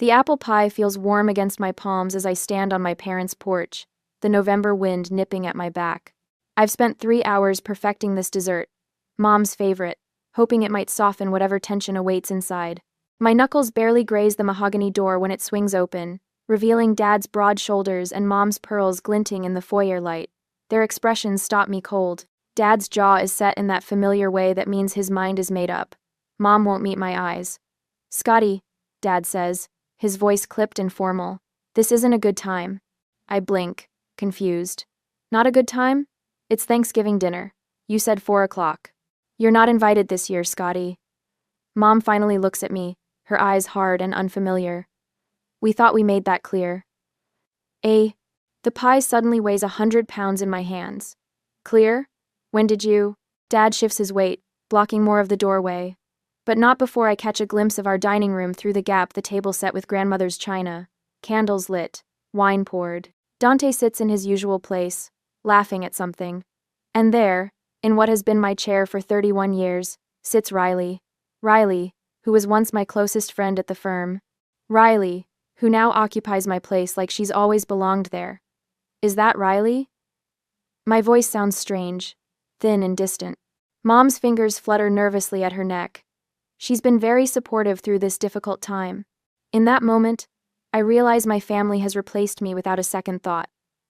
The apple pie feels warm against my palms as I stand on my parents' porch, the November wind nipping at my back. I've spent 3 hours perfecting this dessert, Mom's favorite, hoping it might soften whatever tension awaits inside. My knuckles barely graze the mahogany door when it swings open, revealing Dad's broad shoulders and Mom's pearls glinting in the foyer light. Their expressions stop me cold. Dad's jaw is set in that familiar way that means his mind is made up. Mom won't meet my eyes. "Scotty," Dad says, his voice clipped and formal. "This isn't a good time." I blink, confused. "Not a good time? It's Thanksgiving dinner. You said 4 o'clock. You're not invited this year, Scotty." Mom finally looks at me, her eyes hard and unfamiliar. "We thought we made that clear." The pie suddenly weighs 100 pounds in my hands. "Clear? When did you?" Dad shifts his weight, blocking more of the doorway. But not before I catch a glimpse of our dining room through the gap, the table set with grandmother's china, candles lit, wine poured. Dante sits in his usual place, laughing at something. And there, in what has been my chair for 31 years, sits Riley. Riley, who was once my closest friend at the firm. Riley, who now occupies my place like she's always belonged there. Is that Riley? My voice sounds strange, thin and distant. Mom's fingers flutter nervously at her neck. She's been very supportive through this difficult time. In that moment, I realize my family has replaced me without a second thought.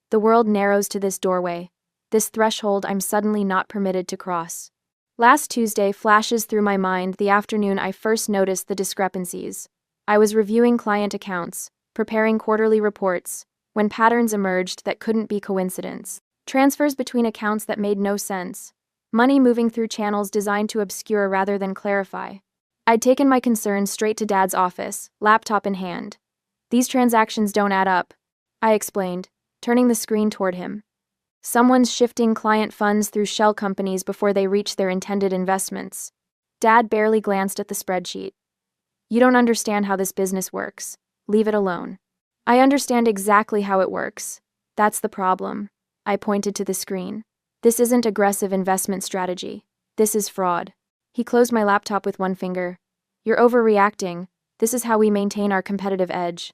The world narrows to this doorway, this threshold I'm suddenly not permitted to cross. Last Tuesday flashes through my mind the afternoon I first noticed the discrepancies. I was reviewing client accounts, preparing quarterly reports, when patterns emerged that couldn't be coincidence. Transfers between accounts that made no sense. Money moving through channels designed to obscure rather than clarify. I'd taken my concerns straight to Dad's office, laptop in hand. "These transactions don't add up," I explained, turning the screen toward him. "Someone's shifting client funds through shell companies before they reach their intended investments." Dad barely glanced at the spreadsheet. "You don't understand how this business works. Leave it alone." "I understand exactly how it works. That's the problem." I pointed to the screen. "This isn't aggressive investment strategy. This is fraud." He closed my laptop with one finger. "You're overreacting. This is how we maintain our competitive edge."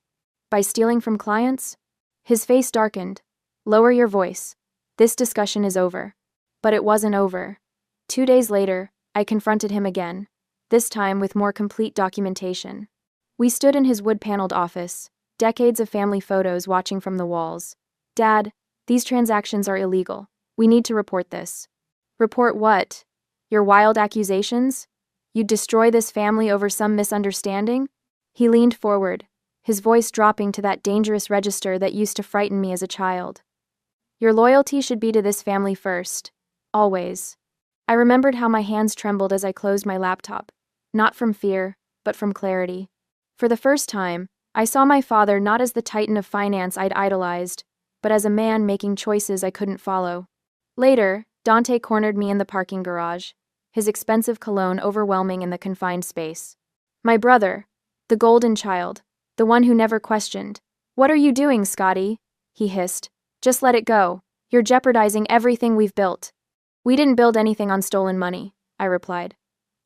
"By stealing from clients?" His face darkened. "Lower your voice. This discussion is over." But it wasn't over. 2 days later, I confronted him again, this time with more complete documentation. We stood in his wood-paneled office, decades of family photos watching from the walls. "Dad, these transactions are illegal. We need to report this." "Report what? Your wild accusations? You'd destroy this family over some misunderstanding?" He leaned forward, his voice dropping to that dangerous register that used to frighten me as a child. "Your loyalty should be to this family first. Always." I remembered how my hands trembled as I closed my laptop, not from fear, but from clarity. For the first time, I saw my father not as the titan of finance I'd idolized, but as a man making choices I couldn't follow. Later, Dante cornered me in the parking garage, his expensive cologne overwhelming in the confined space. "My brother, the golden child, the one who never questioned. What are you doing, Scotty?" he hissed. "Just let it go. You're jeopardizing everything we've built." "We didn't build anything on stolen money," I replied.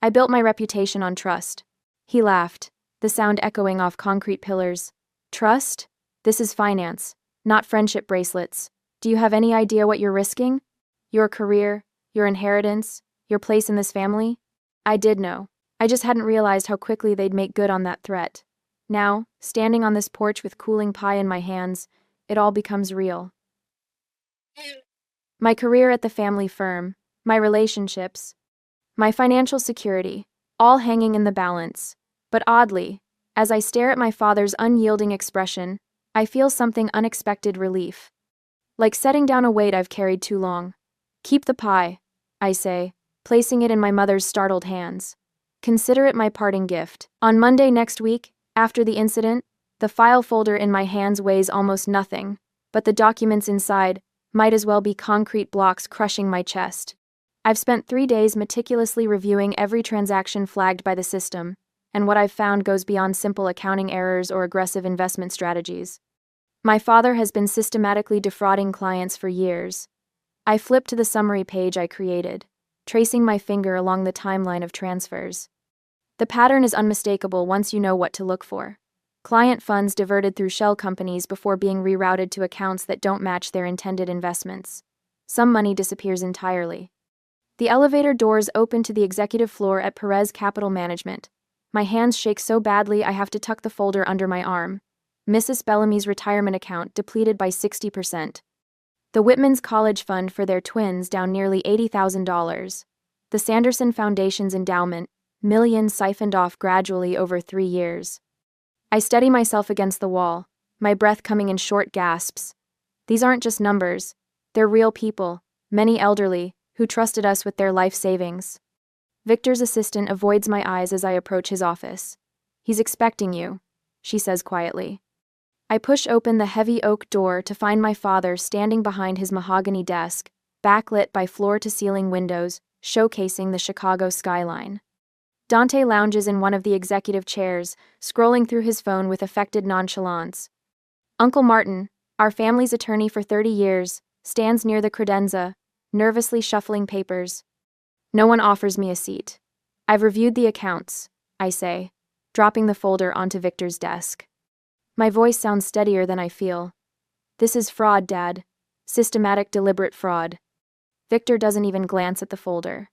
"I built my reputation on trust." He laughed, the sound echoing off concrete pillars. "Trust? This is finance, not friendship bracelets. Do you have any idea what you're risking? Your career, your inheritance, your place in this family?" I did know. I just hadn't realized how quickly they'd make good on that threat. Now, standing on this porch with cooling pie in my hands, it all becomes real. My career at the family firm, my relationships, my financial security, all hanging in the balance. But oddly, as I stare at my father's unyielding expression, I feel something unexpected relief. Like setting down a weight I've carried too long. "Keep the pie," I say, placing it in my mother's startled hands. "Consider it my parting gift." On Monday next week, after the incident, the file folder in my hands weighs almost nothing, but the documents inside might as well be concrete blocks crushing my chest. I've spent 3 days meticulously reviewing every transaction flagged by the system, and what I've found goes beyond simple accounting errors or aggressive investment strategies. My father has been systematically defrauding clients for years. I flip to the summary page I created, tracing my finger along the timeline of transfers. The pattern is unmistakable once you know what to look for. Client funds diverted through shell companies before being rerouted to accounts that don't match their intended investments. Some money disappears entirely. The elevator doors open to the executive floor at Perez Capital Management. My hands shake so badly I have to tuck the folder under my arm. Mrs. Bellamy's retirement account depleted by 60%. The Whitman's College Fund for their twins down nearly $80,000. The Sanderson Foundation's endowment, millions siphoned off gradually over 3 years. I steady myself against the wall, my breath coming in short gasps. These aren't just numbers. They're real people, many elderly, who trusted us with their life savings. Victor's assistant avoids my eyes as I approach his office. He's expecting you, she says quietly. I push open the heavy oak door to find my father standing behind his mahogany desk, backlit by floor-to-ceiling windows, showcasing the Chicago skyline. Dante lounges in one of the executive chairs, scrolling through his phone with affected nonchalance. Uncle Martin, our family's attorney for 30 years, stands near the credenza, nervously shuffling papers. No one offers me a seat. I've reviewed the accounts, I say, dropping the folder onto Victor's desk. My voice sounds steadier than I feel. This is fraud, Dad. Systematic, deliberate fraud. Victor doesn't even glance at the folder.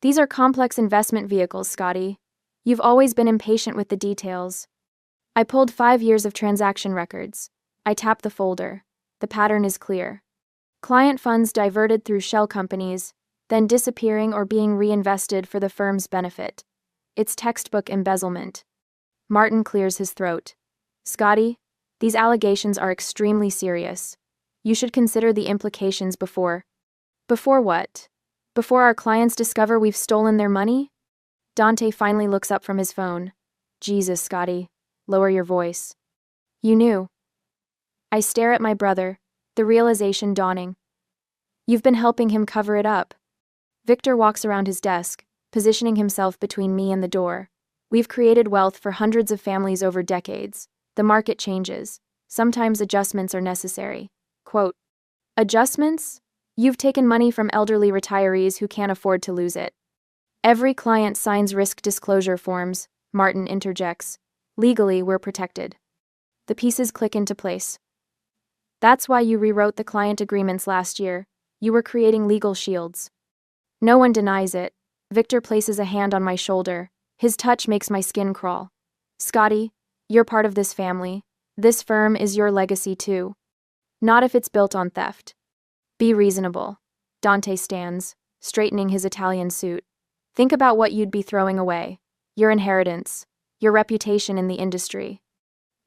These are complex investment vehicles, Scotty. You've always been impatient with the details. I pulled 5 years of transaction records. I tap the folder. The pattern is clear. Client funds diverted through shell companies, then disappearing or being reinvested for the firm's benefit. It's textbook embezzlement. Martin clears his throat. Scotty, these allegations are extremely serious. You should consider the implications before. Before what? Before our clients discover we've stolen their money? Dante finally looks up from his phone. Jesus, Scotty, lower your voice. You knew. I stare at my brother, the realization dawning. You've been helping him cover it up. Victor walks around his desk, positioning himself between me and the door. We've created wealth for hundreds of families over decades. The market changes. Sometimes adjustments are necessary. Quote, adjustments? You've taken money from elderly retirees who can't afford to lose it. Every client signs risk disclosure forms, Martin interjects. Legally, we're protected. The pieces click into place. That's why you rewrote the client agreements last year. You were creating legal shields. No one denies it. Victor places a hand on my shoulder. His touch makes my skin crawl. Scotty, you're part of this family. This firm is your legacy too. Not if it's built on theft. Be reasonable. Dante stands, straightening his Italian suit. Think about what you'd be throwing away. Your inheritance. Your reputation in the industry.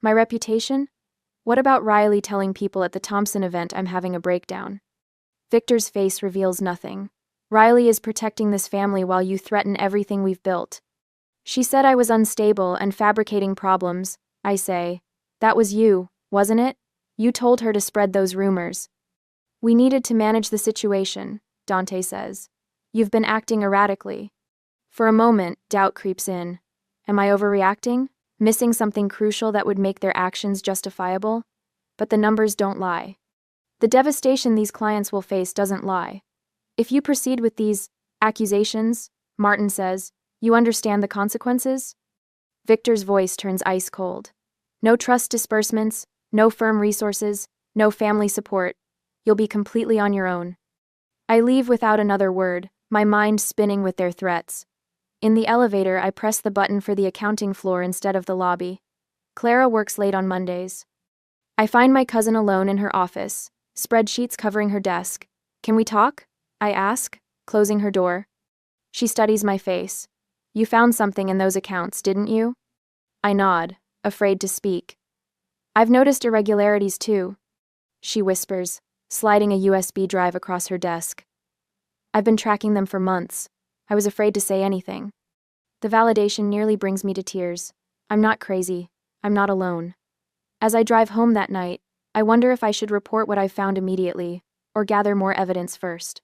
My reputation? What about Riley telling people at the Thompson event I'm having a breakdown? Victor's face reveals nothing. Riley is protecting this family while you threaten everything we've built. She said I was unstable and fabricating problems, I say. That was you, wasn't it? You told her to spread those rumors. We needed to manage the situation, Dante says. You've been acting erratically. For a moment, doubt creeps in. Am I overreacting? Missing something crucial that would make their actions justifiable? But the numbers don't lie. The devastation these clients will face doesn't lie. If you proceed with these accusations, Martin says, you understand the consequences? Victor's voice turns ice cold. No trust disbursements, no firm resources, no family support. You'll be completely on your own. I leave without another word, my mind spinning with their threats. In the elevator, I press the button for the accounting floor instead of the lobby. Clara works late on Mondays. I find my cousin alone in her office, spreadsheets covering her desk. Can we talk? I ask, closing her door. She studies my face. You found something in those accounts, didn't you? I nod, afraid to speak. I've noticed irregularities too. She whispers, sliding a USB drive across her desk. I've been tracking them for months. I was afraid to say anything. The validation nearly brings me to tears. I'm not crazy. I'm not alone. As I drive home that night, I wonder if I should report what I've found immediately, or gather more evidence first.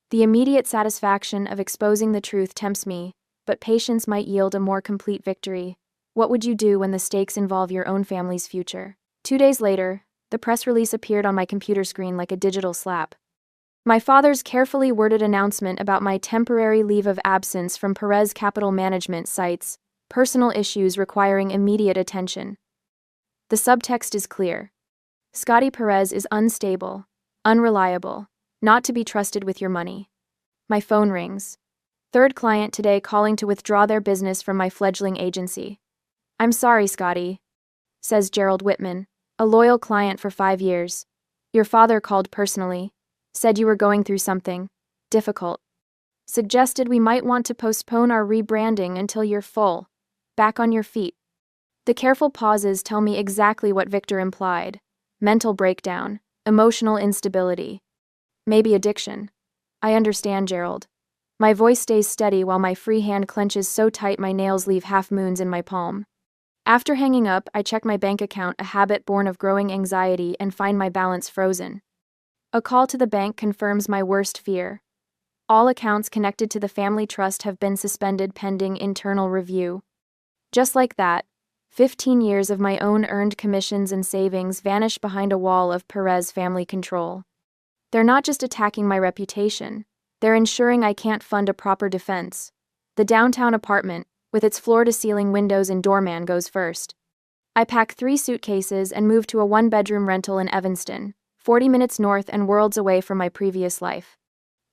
The immediate satisfaction of exposing the truth tempts me, but patience might yield a more complete victory. What would you do when the stakes involve your own family's future? 2 days later, the press release appeared on my computer screen like a digital slap. My father's carefully worded announcement about my temporary leave of absence from Perez Capital Management cites personal issues requiring immediate attention. The subtext is clear. Scotty Perez is unstable, unreliable, not to be trusted with your money. My phone rings. Third client today calling to withdraw their business from my fledgling agency. I'm sorry, Scotty, says Gerald Whitman, a loyal client for 5 years. Your father called personally, said you were going through something difficult. Suggested we might want to postpone our rebranding until you're back on your feet. The careful pauses tell me exactly what Victor implied. Mental breakdown, emotional instability, maybe addiction. I understand, Gerald. My voice stays steady while my free hand clenches so tight my nails leave half-moons in my palm. After hanging up, I check my bank account, a habit born of growing anxiety, and find my balance frozen. A call to the bank confirms my worst fear. All accounts connected to the family trust have been suspended pending internal review. Just like that, 15 years of my own earned commissions and savings vanish behind a wall of Perez family control. They're not just attacking my reputation, they're ensuring I can't fund a proper defense. The downtown apartment, with its floor-to-ceiling windows and doorman, goes first. I pack 3 suitcases and move to a 1-bedroom rental in Evanston, 40 minutes north and worlds away from my previous life.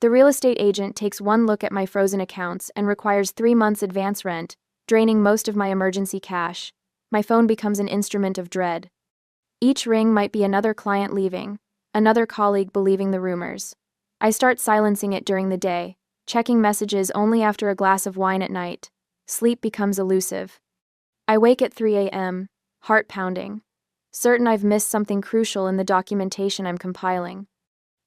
The real estate agent takes one look at my frozen accounts and requires 3 months advance rent, draining most of my emergency cash. My phone becomes an instrument of dread. Each ring might be another client leaving, another colleague believing the rumors. I start silencing it during the day, checking messages only after a glass of wine at night. Sleep becomes elusive. I wake at 3 a.m., heart pounding, certain I've missed something crucial in the documentation I'm compiling.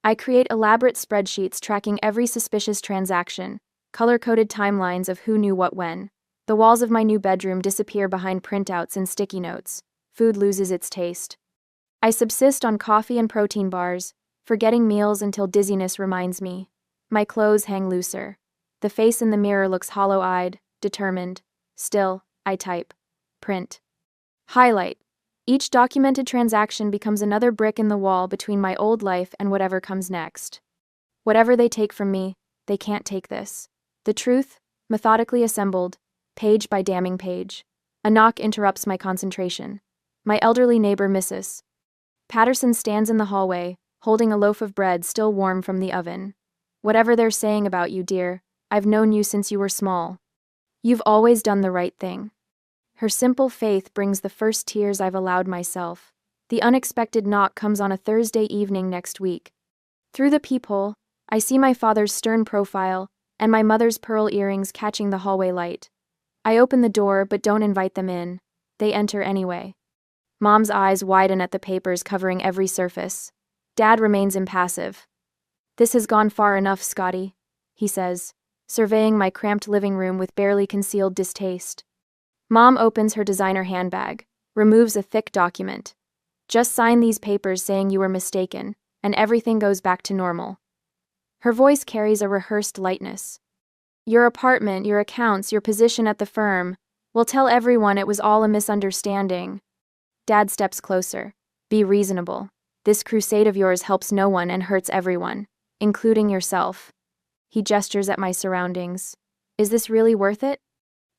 I create elaborate spreadsheets tracking every suspicious transaction, color-coded timelines of who knew what when. The walls of my new bedroom disappear behind printouts and sticky notes. Food loses its taste. I subsist on coffee and protein bars, forgetting meals until dizziness reminds me. My clothes hang looser. The face in the mirror looks hollow-eyed, determined. Still, I type. Print. Highlight. Each documented transaction becomes another brick in the wall between my old life and whatever comes next. Whatever they take from me, they can't take this. The truth, methodically assembled, page by damning page. A knock interrupts my concentration. My elderly neighbor, Mrs. Patterson, stands in the hallway, holding a loaf of bread still warm from the oven. Whatever they're saying about you, dear, I've known you since you were small. You've always done the right thing. Her simple faith brings the first tears I've allowed myself. The unexpected knock comes on a Thursday evening next week. Through the peephole, I see my father's stern profile and my mother's pearl earrings catching the hallway light. I open the door but don't invite them in. They enter anyway. Mom's eyes widen at the papers covering every surface. Dad remains impassive. This has gone far enough, Scotty, he says, surveying my cramped living room with barely concealed distaste. Mom opens her designer handbag, removes a thick document. Just sign these papers saying you were mistaken, and everything goes back to normal. Her voice carries a rehearsed lightness. Your apartment, your accounts, your position at the firm. We'll tell everyone it was all a misunderstanding. Dad steps closer. Be reasonable. This crusade of yours helps no one and hurts everyone, including yourself. He gestures at my surroundings. Is this really worth it?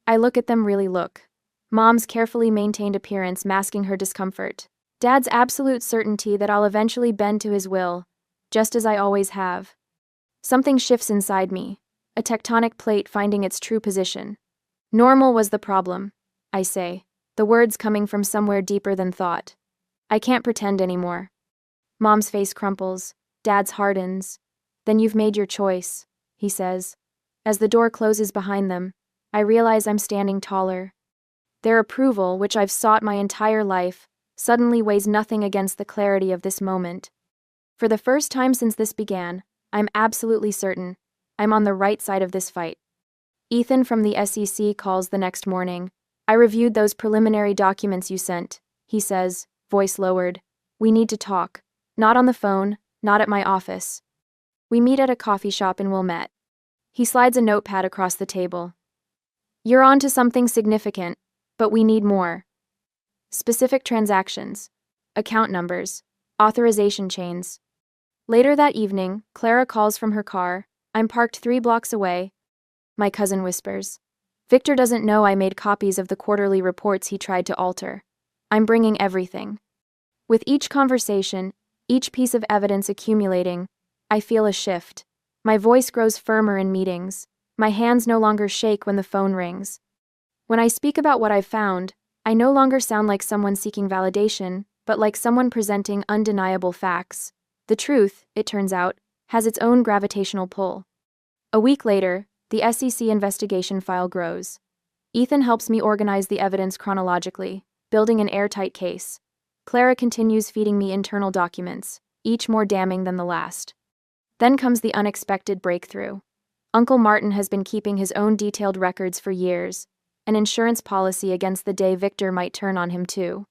I look at them. Really look. Mom's carefully maintained appearance masking her discomfort. Dad's absolute certainty that I'll eventually bend to his will, just as I always have. Something shifts inside me, a tectonic plate finding its true position. Normal was the problem, I say, the words coming from somewhere deeper than thought. I can't pretend anymore. Mom's face crumples. Dad's hardens. Then you've made your choice, he says. As the door closes behind them, I realize I'm standing taller. Their approval, which I've sought my entire life, suddenly weighs nothing against the clarity of this moment. For the first time since this began, I'm absolutely certain I'm on the right side of this fight. Ethan from the SEC calls the next morning. I reviewed those preliminary documents you sent, he says, voice lowered. We need to talk. Not on the phone, not at my office. We meet at a coffee shop in Wilmette. He slides a notepad across the table. You're on to something significant, but we need more. Specific transactions, account numbers, authorization chains. Later that evening, Clara calls from her car. I'm parked 3 blocks away. My cousin whispers, Victor doesn't know I made copies of the quarterly reports he tried to alter. I'm bringing everything. With each conversation, each piece of evidence accumulating, I feel a shift. My voice grows firmer in meetings. My hands no longer shake when the phone rings. When I speak about what I've found, I no longer sound like someone seeking validation, but like someone presenting undeniable facts. The truth, it turns out, has its own gravitational pull. A week later, the SEC investigation file grows. Ethan helps me organize the evidence chronologically, building an airtight case. Clara continues feeding me internal documents, each more damning than the last. Then comes the unexpected breakthrough. Uncle Martin has been keeping his own detailed records for years, an insurance policy against the day Victor might turn on him too.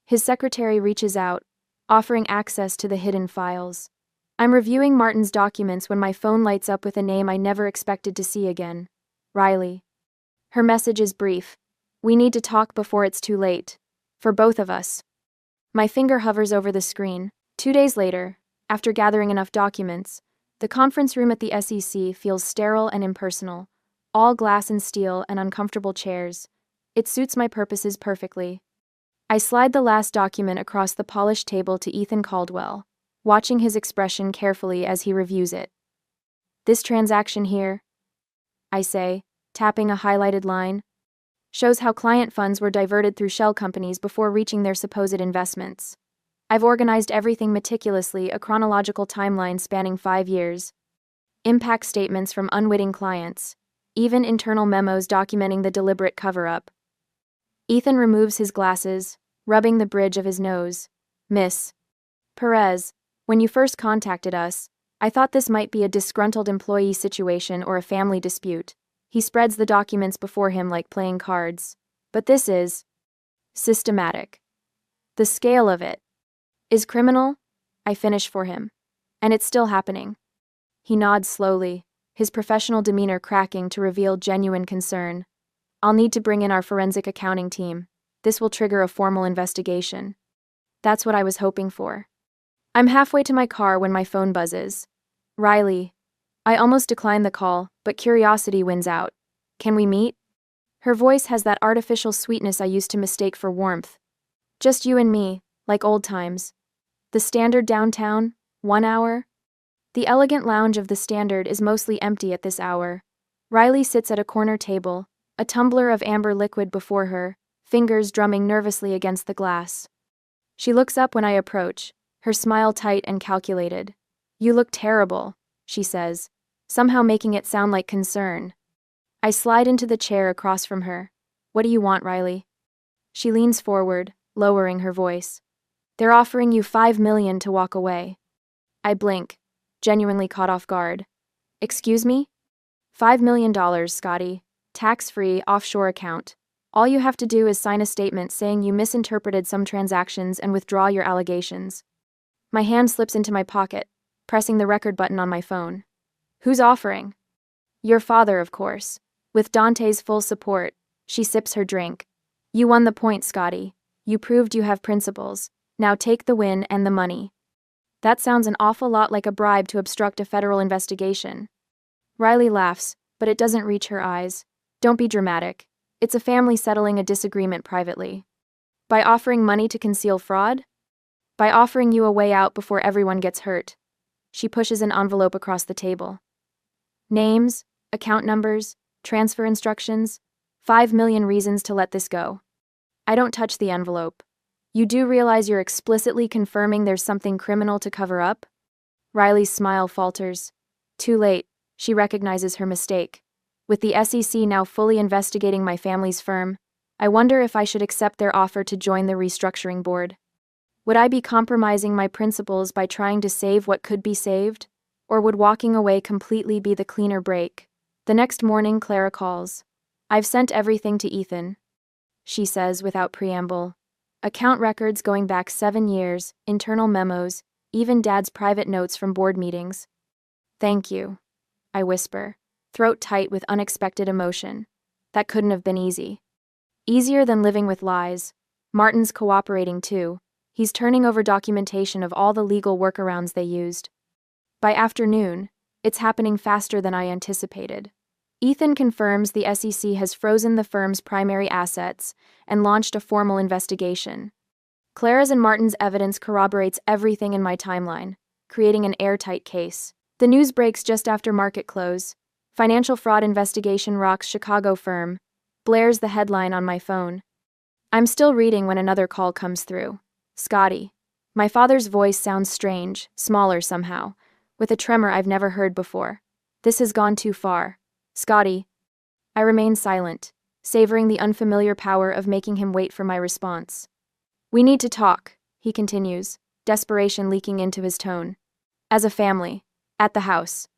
His secretary reaches out, offering access to the hidden files. I'm reviewing Martin's documents when my phone lights up with a name I never expected to see again. Riley. Her message is brief. We need to talk before it's too late. For both of us. My finger hovers over the screen. 2 days later, after gathering enough documents, the conference room at the SEC feels sterile and impersonal. All glass and steel and uncomfortable chairs. It suits my purposes perfectly. I slide the last document across the polished table to Ethan Caldwell, watching his expression carefully as he reviews it. This transaction here, I say, tapping a highlighted line, shows how client funds were diverted through shell companies before reaching their supposed investments. I've organized everything meticulously, a chronological timeline spanning 5 years. Impact statements from unwitting clients, even internal memos documenting the deliberate cover-up. Ethan removes his glasses, rubbing the bridge of his nose. Miss Perez, when you first contacted us, I thought this might be a disgruntled employee situation or a family dispute. He spreads the documents before him like playing cards. But this is systematic. The scale of it is criminal, I finish for him. And it's still happening. He nods slowly, his professional demeanor cracking to reveal genuine concern. I'll need to bring in our forensic accounting team. This will trigger a formal investigation. That's what I was hoping for. I'm halfway to my car when my phone buzzes. Riley. I almost declined the call, but curiosity wins out. Can we meet? Her voice has that artificial sweetness I used to mistake for warmth. Just you and me, like old times. The Standard downtown, 1 hour? The elegant lounge of the Standard is mostly empty at this hour. Riley sits at a corner table, a tumbler of amber liquid before her, fingers drumming nervously against the glass. She looks up when I approach, her smile tight and calculated. You look terrible, she says, somehow making it sound like concern. I slide into the chair across from her. What do you want, Riley? She leans forward, lowering her voice. They're offering you $5 million to walk away. I blink, genuinely caught off guard. Excuse me? $5 million, Scotty. Tax-free, offshore account. All you have to do is sign a statement saying you misinterpreted some transactions and withdraw your allegations. My hand slips into my pocket, pressing the record button on my phone. Who's offering? Your father, of course. With Dante's full support, she sips her drink. You won the point, Scotty. You proved you have principles. Now take the win and the money. That sounds an awful lot like a bribe to obstruct a federal investigation. Riley laughs, but it doesn't reach her eyes. Don't be dramatic. It's a family settling a disagreement privately. By offering money to conceal fraud? By offering you a way out before everyone gets hurt. She pushes an envelope across the table. Names, account numbers, transfer instructions, 5 million reasons to let this go. I don't touch the envelope. You do realize you're explicitly confirming there's something criminal to cover up? Riley's smile falters. Too late, she recognizes her mistake. With the SEC now fully investigating my family's firm, I wonder if I should accept their offer to join the restructuring board. Would I be compromising my principles by trying to save what could be saved? Or would walking away completely be the cleaner break? The next morning, Clara calls. I've sent everything to Ethan, she says without preamble. Account records going back 7 years, internal memos, even Dad's private notes from board meetings. Thank you, I whisper, throat tight with unexpected emotion. That couldn't have been easy. Easier than living with lies. Martin's cooperating too. He's turning over documentation of all the legal workarounds they used. By afternoon, it's happening faster than I anticipated. Ethan confirms the SEC has frozen the firm's primary assets and launched a formal investigation. Clara's and Martin's evidence corroborates everything in my timeline, creating an airtight case. The news breaks just after market close. Financial fraud investigation rocks Chicago firm. Blares the headline on my phone. I'm still reading when another call comes through. Scotty. My father's voice sounds strange, smaller somehow, with a tremor I've never heard before. This has gone too far. Scotty. I remain silent, savoring the unfamiliar power of making him wait for my response. We need to talk, he continues, desperation leaking into his tone. As a family. At the house.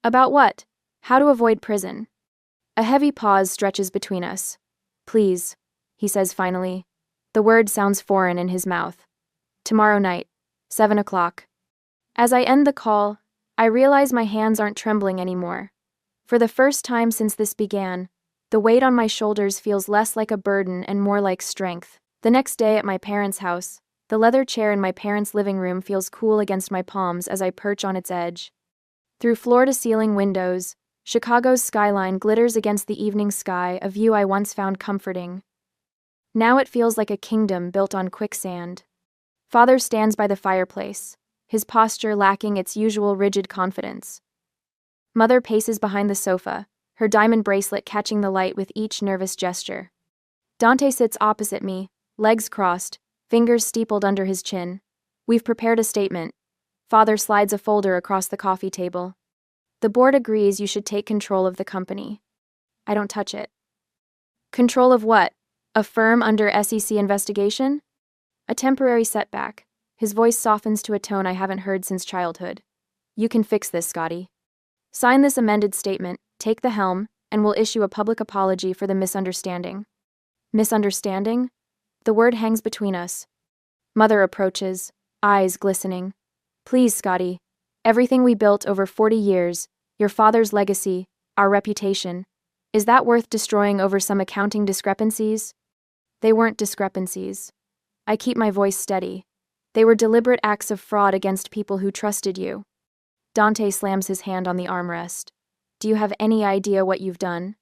About what? How to avoid prison. A heavy pause stretches between us. Please, he says finally. The word sounds foreign in his mouth. Tomorrow night, 7 o'clock. As I end the call, I realize my hands aren't trembling anymore. For the first time since this began, the weight on my shoulders feels less like a burden and more like strength. The next day at my parents' house, the leather chair in my parents' living room feels cool against my palms as I perch on its edge. Through floor-to-ceiling windows, Chicago's skyline glitters against the evening sky, a view I once found comforting. Now it feels like a kingdom built on quicksand. Father stands by the fireplace, his posture lacking its usual rigid confidence. Mother paces behind the sofa, her diamond bracelet catching the light with each nervous gesture. Dante sits opposite me, legs crossed, fingers steepled under his chin. We've prepared a statement. Father slides a folder across the coffee table. The board agrees you should take control of the company. I don't touch it. Control of what? A firm under SEC investigation? A temporary setback. His voice softens to a tone I haven't heard since childhood. You can fix this, Scotty. Sign this amended statement, take the helm, and we'll issue a public apology for the misunderstanding. Misunderstanding? The word hangs between us. Mother approaches, eyes glistening. Please, Scotty. Everything we built over 40 years, your father's legacy, our reputation, is that worth destroying over some accounting discrepancies? They weren't discrepancies. I keep my voice steady. They were deliberate acts of fraud against people who trusted you. Dante slams his hand on the armrest. Do you have any idea what you've done?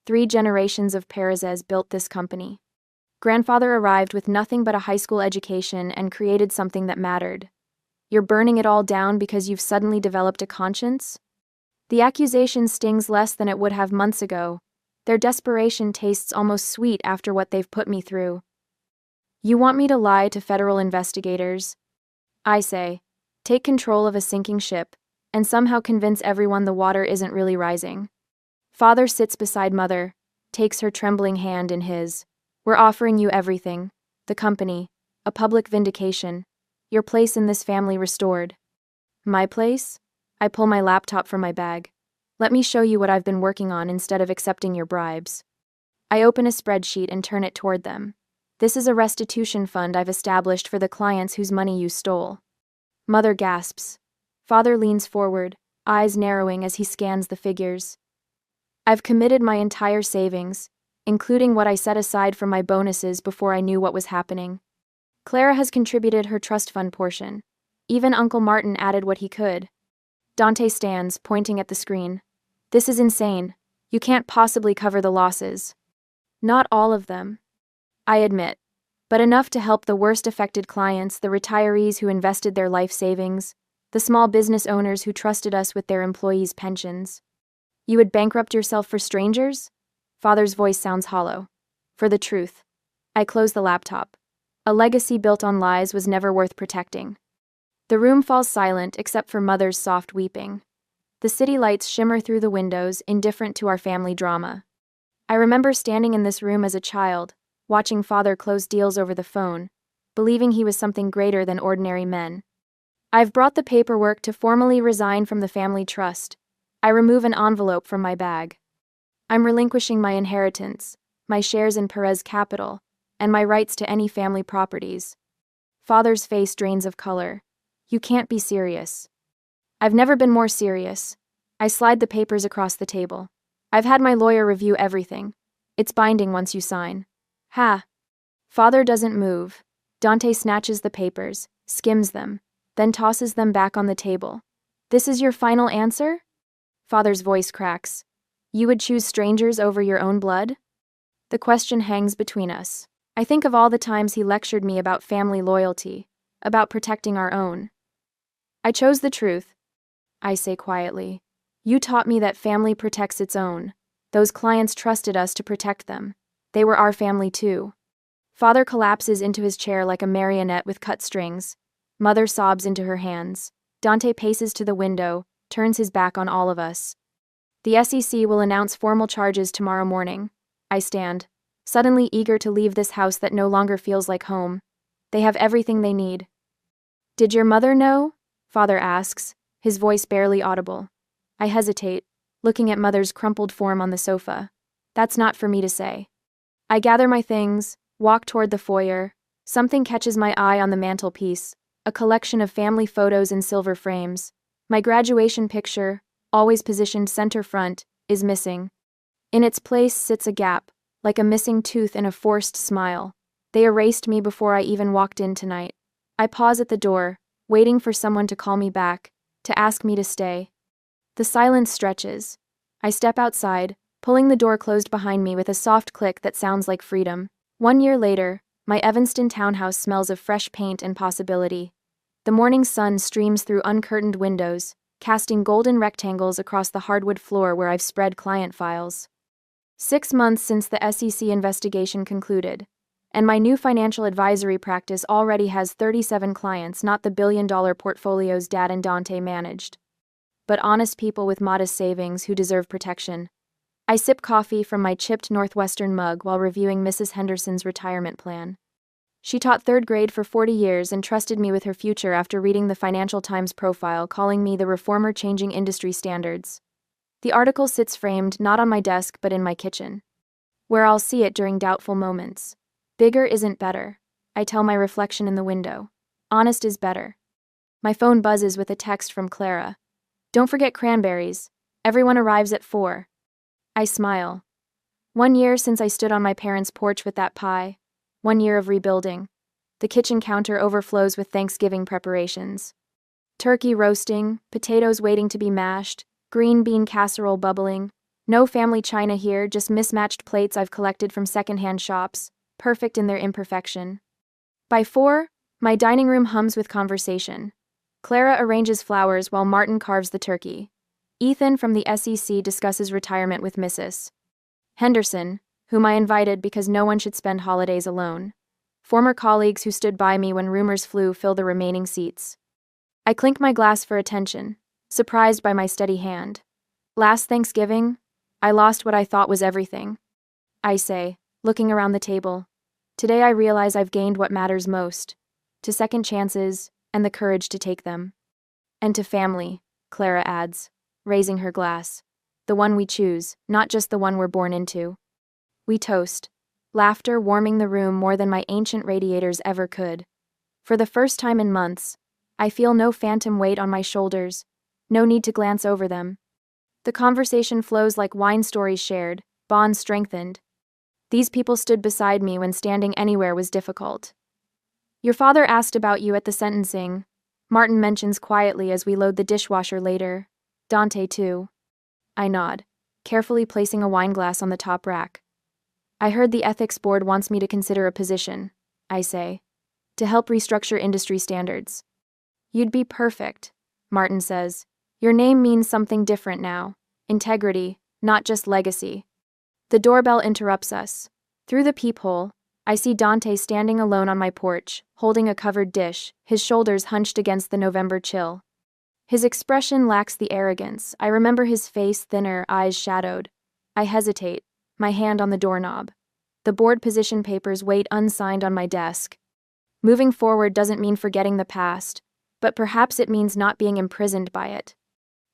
3 generations of Perez's built this company. Grandfather arrived with nothing but a high school education and created something that mattered. You're burning it all down because you've suddenly developed a conscience? The accusation stings less than it would have months ago. Their desperation tastes almost sweet after what they've put me through. You want me to lie to federal investigators? I say, take control of a sinking ship, and somehow convince everyone the water isn't really rising. Father sits beside Mother, takes her trembling hand in his. We're offering you everything. The company, a public vindication, your place in this family restored. My place? I pull my laptop from my bag. Let me show you what I've been working on instead of accepting your bribes. I open a spreadsheet and turn it toward them. This is a restitution fund I've established for the clients whose money you stole. Mother gasps. Father leans forward, eyes narrowing as he scans the figures. I've committed my entire savings, including what I set aside for my bonuses before I knew what was happening. Clara has contributed her trust fund portion. Even Uncle Martin added what he could. Dante stands, pointing at the screen. This is insane. You can't possibly cover the losses. Not all of them. I admit. But enough to help the worst affected clients, the retirees who invested their life savings, the small business owners who trusted us with their employees' pensions. You would bankrupt yourself for strangers? Father's voice sounds hollow. For the truth. I close the laptop. A legacy built on lies was never worth protecting. The room falls silent except for Mother's soft weeping. The city lights shimmer through the windows, indifferent to our family drama. I remember standing in this room as a child, watching Father close deals over the phone, believing he was something greater than ordinary men. I've brought the paperwork to formally resign from the family trust. I remove an envelope from my bag. I'm relinquishing my inheritance, my shares in Perez Capital, and my rights to any family properties. Father's face drains of color. You can't be serious. I've never been more serious. I slide the papers across the table. I've had my lawyer review everything. It's binding once you sign. Ha! Father doesn't move. Dante snatches the papers, skims them, then tosses them back on the table. This is your final answer? Father's voice cracks. You would choose strangers over your own blood? The question hangs between us. I think of all the times he lectured me about family loyalty, about protecting our own. I chose the truth, I say quietly. You taught me that family protects its own. Those clients trusted us to protect them. They were our family too. Father collapses into his chair like a marionette with cut strings. Mother sobs into her hands. Dante paces to the window, turns his back on all of us. The SEC will announce formal charges tomorrow morning. I stand, suddenly eager to leave this house that no longer feels like home. They have everything they need. Did your mother know? Father asks, his voice barely audible. I hesitate, looking at Mother's crumpled form on the sofa. That's not for me to say. I gather my things, walk toward the foyer. Something catches my eye on the mantelpiece, a collection of family photos in silver frames. My graduation picture, always positioned center front, is missing. In its place sits a gap, like a missing tooth in a forced smile. They erased me before I even walked in tonight. I pause at the door, waiting for someone to call me back, to ask me to stay. The silence stretches. I step outside, pulling the door closed behind me with a soft click that sounds like freedom. 1 year later, my Evanston townhouse smells of fresh paint and possibility. The morning sun streams through uncurtained windows, casting golden rectangles across the hardwood floor where I've spread client files. 6 months since the SEC investigation concluded, and my new financial advisory practice already has 37 clients, not the billion-dollar portfolios Dad and Dante managed, but honest people with modest savings who deserve protection. I sip coffee from my chipped Northwestern mug while reviewing Mrs. Henderson's retirement plan. She taught 3rd grade for 40 years and trusted me with her future after reading the Financial Times profile calling me the reformer changing industry standards. The article sits framed not on my desk but in my kitchen, where I'll see it during doubtful moments. Bigger isn't better, I tell my reflection in the window. Honest is better. My phone buzzes with a text from Clara. Don't forget cranberries. Everyone arrives at 4. I smile. 1 year since I stood on my parents' porch with that pie. 1 year of rebuilding. The kitchen counter overflows with Thanksgiving preparations. Turkey roasting, potatoes waiting to be mashed, green bean casserole bubbling. No family china here, just mismatched plates I've collected from secondhand shops, perfect in their imperfection. By 4, my dining room hums with conversation. Clara arranges flowers while Martin carves the turkey. Ethan from the SEC discusses retirement with Mrs. Henderson, whom I invited because no one should spend holidays alone. Former colleagues who stood by me when rumors flew fill the remaining seats. I clink my glass for attention, surprised by my steady hand. Last Thanksgiving, I lost what I thought was everything. I say, looking around the table. Today I realize I've gained what matters most, to second chances and the courage to take them. And to family, Clara adds, raising her glass. The one we choose, not just the one we're born into. We toast, laughter warming the room more than my ancient radiators ever could. For the first time in months, I feel no phantom weight on my shoulders, no need to glance over them. The conversation flows like wine stories shared, bonds strengthened. These people stood beside me when standing anywhere was difficult. Your father asked about you at the sentencing, Martin mentions quietly as we load the dishwasher later. Dante too. I nod, carefully placing a wineglass on the top rack. I heard the ethics board wants me to consider a position, I say, to help restructure industry standards. You'd be perfect, Martin says. Your name means something different now. Integrity, not just legacy. The doorbell interrupts us. Through the peephole, I see Dante standing alone on my porch, holding a covered dish, his shoulders hunched against the November chill. His expression lacks the arrogance. I remember his face thinner, eyes shadowed. I hesitate, my hand on the doorknob. The board position papers wait unsigned on my desk. Moving forward doesn't mean forgetting the past, but perhaps it means not being imprisoned by it.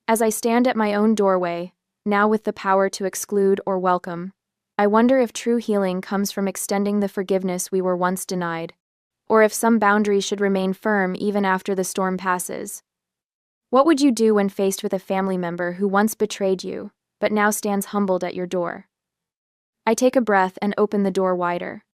As I stand at my own doorway, now with the power to exclude or welcome, I wonder if true healing comes from extending the forgiveness we were once denied, or if some boundaries should remain firm even after the storm passes. What would you do when faced with a family member who once betrayed you, but now stands humbled at your door? I take a breath and open the door wider.